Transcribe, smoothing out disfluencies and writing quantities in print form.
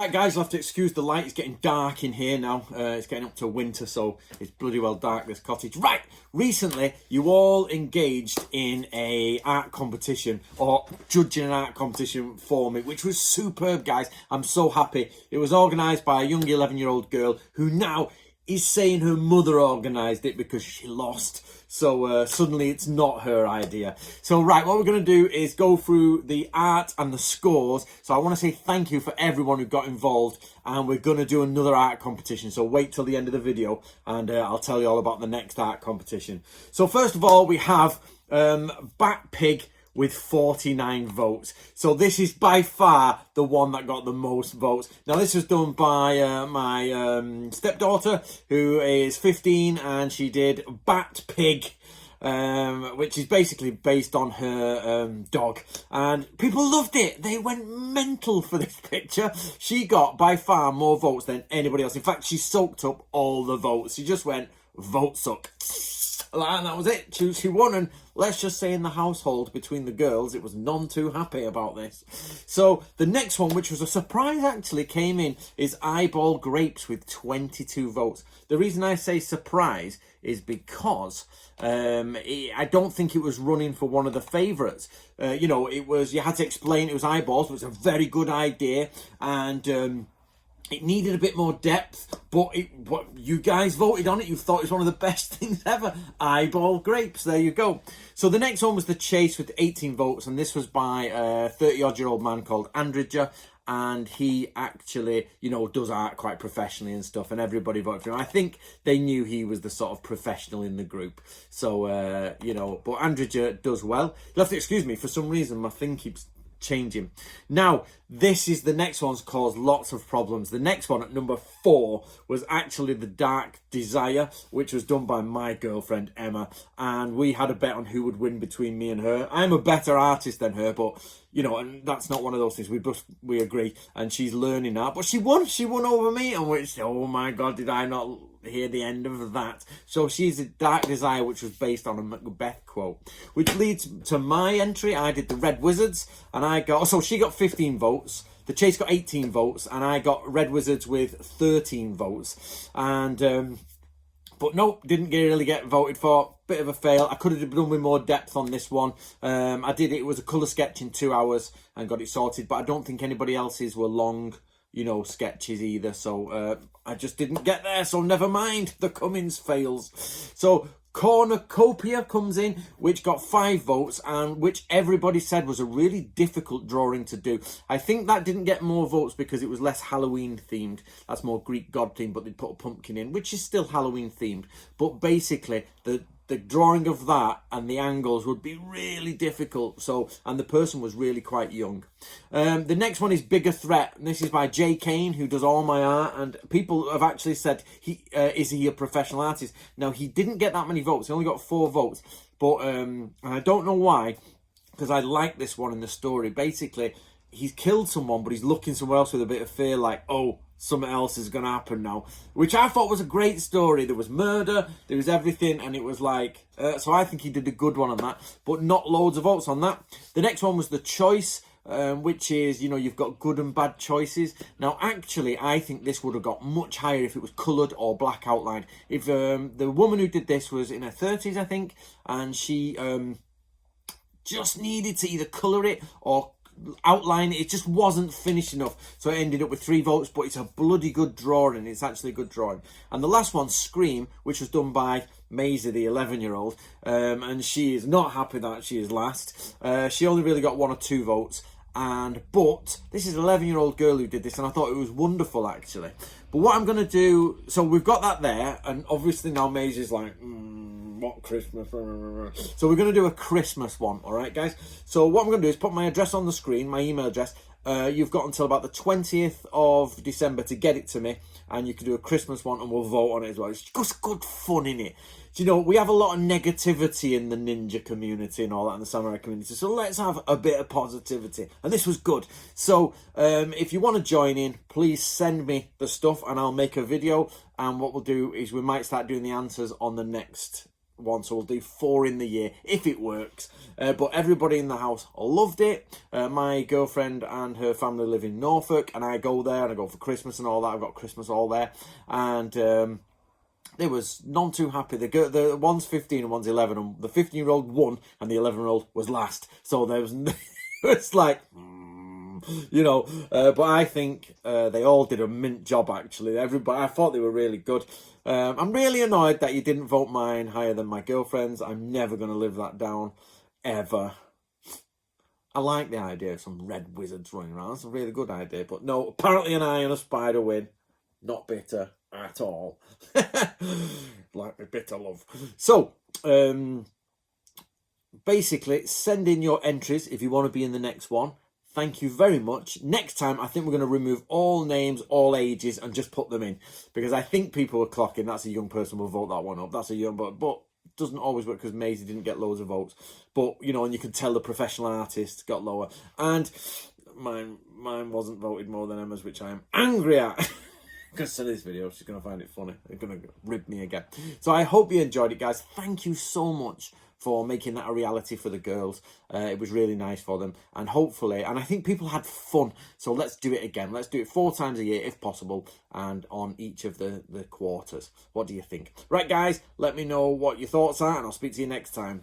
Right, guys, you'll have to excuse the light. It's getting dark in here now. It's getting up to winter, so it's bloody well dark, this cottage. Right, recently, you all engaged in a art competition, or judging an art competition for me, which was superb, guys. I'm so happy. It was organised by a young 11-year-old girl who now is saying her mother organised it because she lost. So suddenly it's not her idea. So right, what we're going to do is go through the art and the scores. So I want to say thank you for everyone who got involved. And we're going to do another art competition. So wait till the end of the video and I'll tell you all about the next art competition. So first of all, we have Bat Pig with 49 votes. So this is by far the one that got the most votes. Now this was done by my stepdaughter, who is 15, and she did Bat Pig, which is basically based on her dog, and people loved it. They went mental for this picture. She got by far more votes than anybody else. In fact, she soaked up all the votes. She just went, vote suck. And that was it. She won, and let's just say in the household between the girls, it was none too happy about this. So the next one, which was a surprise actually, came in, is Eyeball Grapes with 22 votes. The reason I say surprise is because I don't think it was running for one of the favourites. You know, it was, you had to explain it was eyeballs. It was a very good idea, and it needed a bit more depth, but you guys voted on it. You thought it was one of the best things ever. Eyeball Grapes, there you go. So the next one was The Chase with 18 votes, and this was by a 30-odd-year-old man called Antony, and he actually, you know, does art quite professionally and stuff, and everybody voted for him. I think they knew he was the sort of professional in the group. So, you know, but Antony does well. You'll have to excuse me, for some reason my thing keeps changing. Now, this is the next one's caused lots of problems. The next one at number 4 was actually The Dark Desire, which was done by my girlfriend Emma, and we had a bet on who would win between me and her. I'm a better artist than her, but you know, and that's not one of those things. We agree, and she's learning art, but she won over me, and which, oh my god, did I not hear the end of that. So she's A Dark Desire, which was based on a Macbeth quote, which leads to my entry. I did The Red Wizards, and I got, so she got 15 votes, The Chase got 18 votes, and I got Red Wizards with 13 votes. And but nope, didn't really get voted for. Bit of a fail. I could have done with more depth on this one. I did it. It was a colour sketch in 2 hours and got it sorted, but I don't think anybody else's were long, you know, sketches either. So I just didn't get there. So never mind. The Cummins fails. So Cornucopia comes in, which got 5 votes, and which everybody said was a really difficult drawing to do. I think that didn't get more votes because it was less Halloween themed. That's more Greek god themed, but they put a pumpkin in, which is still Halloween themed. But basically, the drawing of that and the angles would be really difficult. So, and the person was really quite young. The next one is Bigger Threat, and this is by Jay Kane, who does all my art, and people have actually said, is he a professional artist? Now, he didn't get that many votes. He only got 4 votes, but and I don't know why, because I like this one in the story. Basically, he's killed someone, but he's looking somewhere else with a bit of fear, like, oh, something else is going to happen now, which I thought was a great story. There was murder, there was everything, and it was like, so I think he did a good one on that, but not loads of votes on that. The next one was The Choice, which is, you know, you've got good and bad choices. Now, actually, I think this would have got much higher if it was coloured or black outlined. If the woman who did this was in her 30s, I think, and she just needed to either colour it or outline it. It just wasn't finished enough, so it ended up with 3 votes, but it's a bloody good drawing. It's actually a good drawing. And the last one, Scream, which was done by Maisie, the 11-year-old, and she is not happy that she is last. She only really got 1 or 2 votes, but this is an 11-year-old girl who did this, and I thought it was wonderful actually. But what I'm going to do, so we've got that there, and obviously now Maisie's like, what Christmas? So we're going to do a Christmas one, all right, guys? So what I'm going to do is put my address on the screen, my email address. You've got until about the 20th of December to get it to me, and you can do a Christmas one, and we'll vote on it as well. It's just good fun, innit? You know, we have a lot of negativity in the ninja community and all that, in the samurai community, so let's have a bit of positivity, and this was good. So if you want to join in, please send me the stuff and I'll make a video, and what we'll do is we might start doing the answers on the next one, so we'll do 4 in the year if it works. But everybody in the house loved it. My girlfriend and her family live in Norfolk, and I go there and I go for Christmas and all that. I've got Christmas all there, and they was none too happy. The one's 15 and one's 11, and the 15-year-old won, and the 11-year-old was last. So there was, it's like, you know. But I think they all did a mint job. Actually, everybody. I thought they were really good. I'm really annoyed that you didn't vote mine higher than my girlfriend's. I'm never going to live that down, ever. I like the idea of some red wizards running around. It's a really good idea. But no, apparently an eye and a spider win. Not bitter at all. Like my bitter love. So, basically, send in your entries if you want to be in the next one. Thank you very much. Next time, I think we're going to remove all names, all ages, and just put them in. Because I think people are clocking, that's a young person, will vote that one up. That's a young, but it doesn't always work because Maisie didn't get loads of votes. But, you know, and you can tell the professional artists got lower. And mine wasn't voted more than Emma's, which I am angry at. Because of this video, she's going to find it funny. They're going to rib me again. So I hope you enjoyed it, guys. Thank you so much for making that a reality for the girls. It was really nice for them. And hopefully, and I think people had fun. So let's do it again. Let's do it 4 times a year if possible, and on each of the quarters. What do you think? Right, guys, let me know what your thoughts are, and I'll speak to you next time.